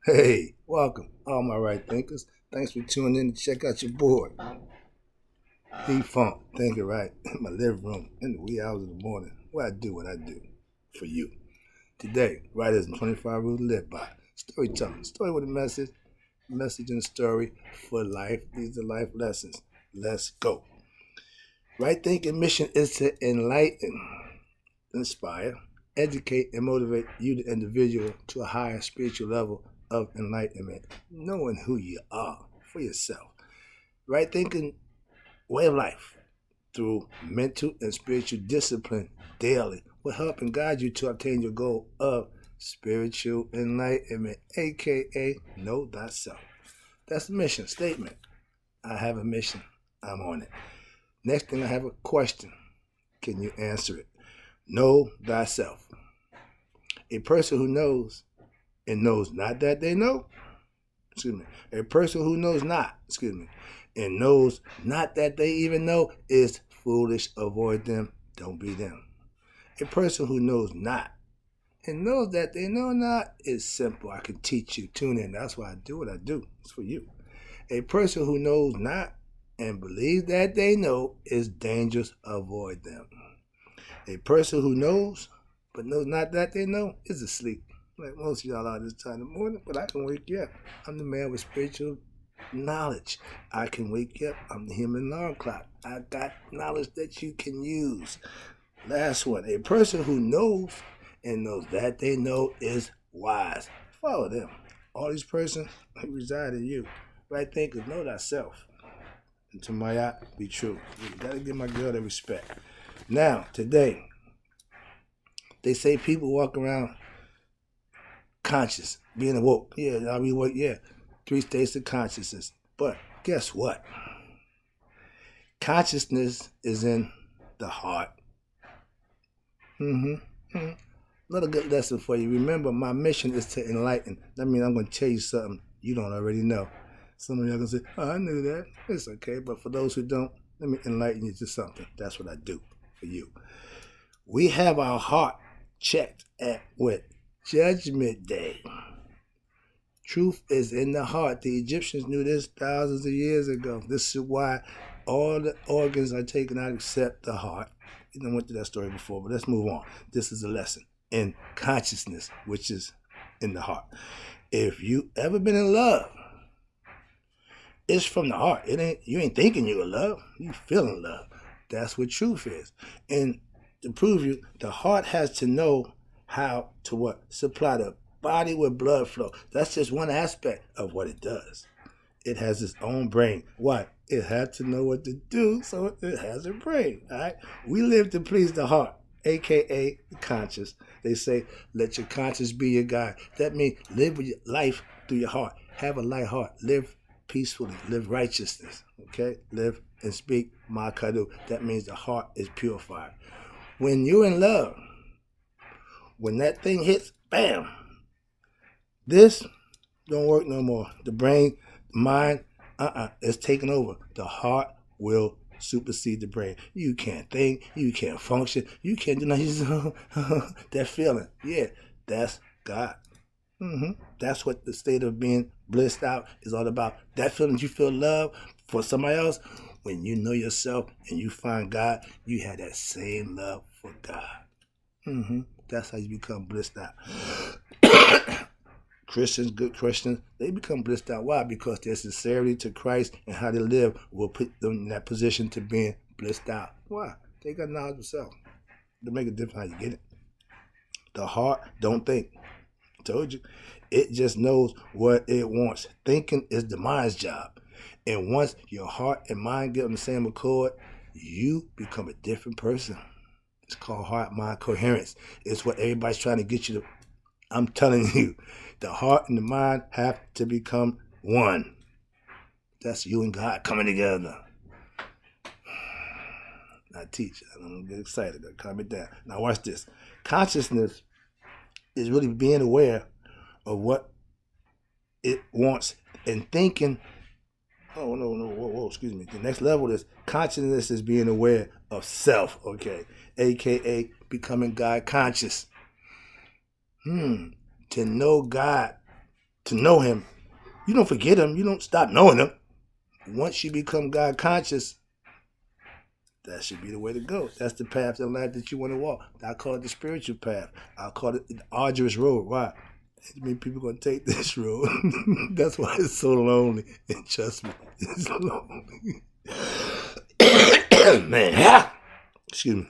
Hey, welcome, all my right thinkers. Thanks for tuning in to check out your boy, Funk. Thinking right in my living room in the wee hours of the morning, where I do what I do for you. Today, writers in 25 rules to live by. Storytelling, story with a message and story for life. These are life lessons. Let's go. Right thinking mission is to enlighten, inspire, educate, and motivate you, the individual, to a higher spiritual level of enlightenment, knowing who you are for yourself. Right thinking way of life through mental and spiritual discipline daily will help and guide you to obtain your goal of spiritual enlightenment, aka know thyself. That's the mission statement. I have a mission. I'm on it. Next thing, I have a question. Can you answer it? Know thyself. A person who knows and knows not that they know, excuse me, a person who knows not, excuse me, and knows not that they even know is foolish. Avoid them. Don't be them. A person who knows not and knows that they know not is simple. I can teach you. Tune in. That's why I do what I do. It's for you. A person who knows not and believes that they know is dangerous. Avoid them. A person who knows but knows not that they know is asleep. Like most of y'all are this time in the morning, but I can wake you up. I'm the man with spiritual knowledge. I can wake you up. I'm the human alarm clock. I got knowledge that you can use. Last one. A person who knows and knows that they know is wise. Follow them. All these persons reside in you. Right thinkers, know thyself. And to my eye, be true. You gotta give my girl the respect. Now, today, they say people walk around conscious, being awoke. Yeah, I mean, what? Yeah, 3 states of consciousness. But guess what? Consciousness is in the heart. Another good lesson for you. Remember, my mission is to enlighten. That means I'm going to tell you something you don't already know. Some of y'all going to say, oh, I knew that. It's okay. But for those who don't, let me enlighten you to something. That's what I do for you. We have our heart checked at with Judgment Day. Truth is in the heart. The Egyptians knew this thousands of years ago. This is why all the organs are taken out except the heart. You know, I went through that story before, but let's move on. This is a lesson in consciousness, which is in the heart. If you ever been in love, it's from the heart. You ain't thinking you're in love. You feeling love. That's what truth is. And to prove you, the heart has to know how to what? Supply the body with blood flow. That's just one aspect of what it does. It has its own brain. Why? It had to know what to do, so it has a brain. All right? We live to please the heart, aka the conscious. They say, let your conscience be your guide. That means live your life through your heart. Have a light heart. Live peacefully. Live righteousness. Okay? Live and speak Makadu. That means the heart is purified. When you're in love, when that thing hits, bam, this don't work no more. The brain, the mind, it's taking over. The heart will supersede the brain. You can't think, you can't function, you can't do nothing. That feeling, yeah, that's God. That's what the state of being blissed out is all about. That feeling you feel love for somebody else, when you know yourself and you find God, you have that same love for God. That's how you become blissed out. Christians, good Christians, they become blissed out. Why? Because their sincerity to Christ and how they live will put them in that position to being blissed out. Why? They got knowledge of self. To make a difference how you get it. The heart don't think. I told you. It just knows what it wants. Thinking is the mind's job. And once your heart and mind get on the same accord, you become a different person. It's called heart-mind coherence. It's what everybody's trying to get you to. I'm telling you, the heart and the mind have to become one. That's you and God coming together. I teach. I don't get excited. I calm it down. Now watch this. Consciousness is really being aware of what it wants and thinking. Oh, no, whoa, excuse me. The next level is consciousness is being aware of self, okay? AKA becoming God conscious. To know God to know him. You don't forget him. You don't stop knowing him. Once you become God conscious, that should be the way to go. That's the path in life that you want to walk. I call it the spiritual path. I call it the arduous road. Why? I mean, people going to take this road. That's why it's so lonely. And trust me, it's lonely. Man, excuse me.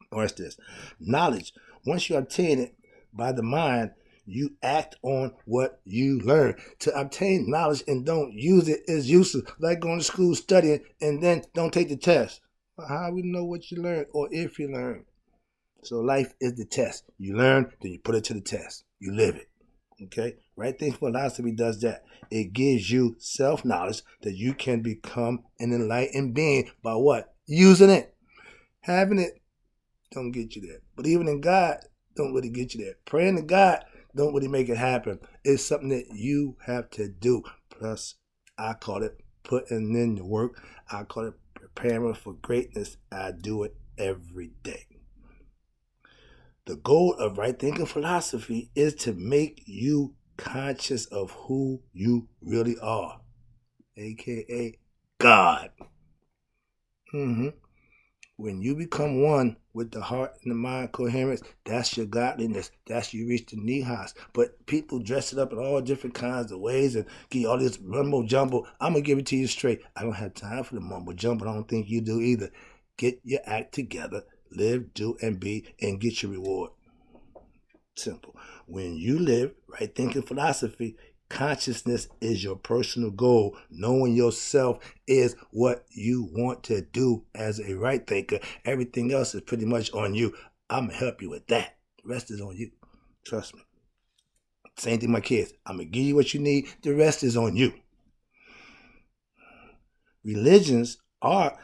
Watch this. Knowledge. Once you obtain it by the mind, you act on what you learn. To obtain knowledge and don't use it is useless. Like going to school, studying, and then don't take the test. How we know what you learn or if you learn? So life is the test. You learn, then you put it to the test. You live it. Okay? Right thinking philosophy does that. It gives you self-knowledge that you can become an enlightened being by what? Using it. Having it don't get you there. Believing in God don't really get you there. Praying to God don't really make it happen. It's something that you have to do. Plus, I call it putting in the work. I call it preparing for greatness. I do it every day. The goal of right thinking philosophy is to make you conscious of who you really are, aka God. When you become one with the heart and the mind coherence, that's your godliness. That's you reach the nihas. But people dress it up in all different kinds of ways and give you all this mumbo jumbo. I'm going to give it to you straight. I don't have time for the mumbo jumbo. I don't think you do either. Get your act together. Live, do, and be, and get your reward. Simple. When you live right thinking philosophy, consciousness is your personal goal. Knowing yourself is what you want to do as a right thinker. Everything else is pretty much on you. I'm going to help you with that. The rest is on you. Trust me. Same thing with my kids. I'm going to give you what you need. The rest is on you. Religions are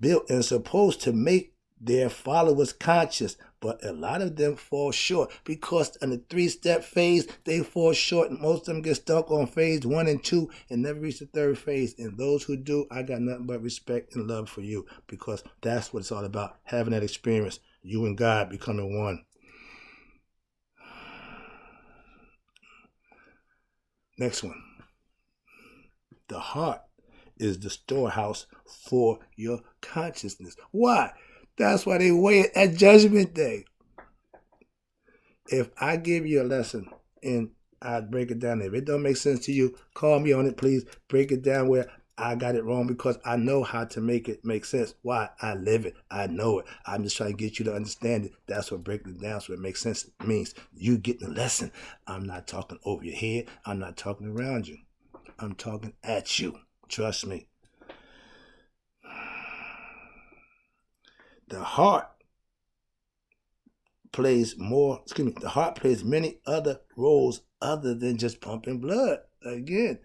built and supposed to make their followers conscious, but a lot of them fall short because in the 3-step phase, they fall short, and most of them get stuck on phase 1 and 2 and never reach the 3rd phase. And those who do, I got nothing but respect and love for you, because that's what it's all about, having that experience, you and God becoming one. Next one. The heart is the storehouse for your consciousness. Why? That's why they wait at Judgment Day. If I give you a lesson and I break it down, if it don't make sense to you, call me on it, please. Break it down where I got it wrong, because I know how to make it make sense. Why? I live it. I know it. I'm just trying to get you to understand it. That's what breaking it down so it makes sense means. You getting the lesson. I'm not talking over your head. I'm not talking around you. I'm talking at you. Trust me. The heart plays many other roles other than just pumping blood. Again,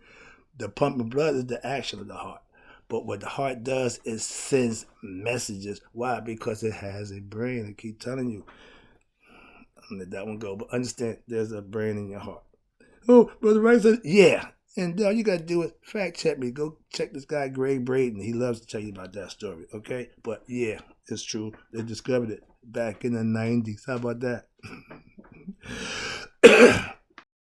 the pumping blood is the action of the heart. But what the heart does is sends messages. Why? Because it has a brain. I keep telling you. I'll let that one go. But understand, there's a brain in your heart. Oh, Brother Wright says, yeah. And all you got to do is fact check me. Go check this guy, Greg Braden. He loves to tell you about that story, okay? But yeah, it's true. They discovered it back in the 90s. How about that?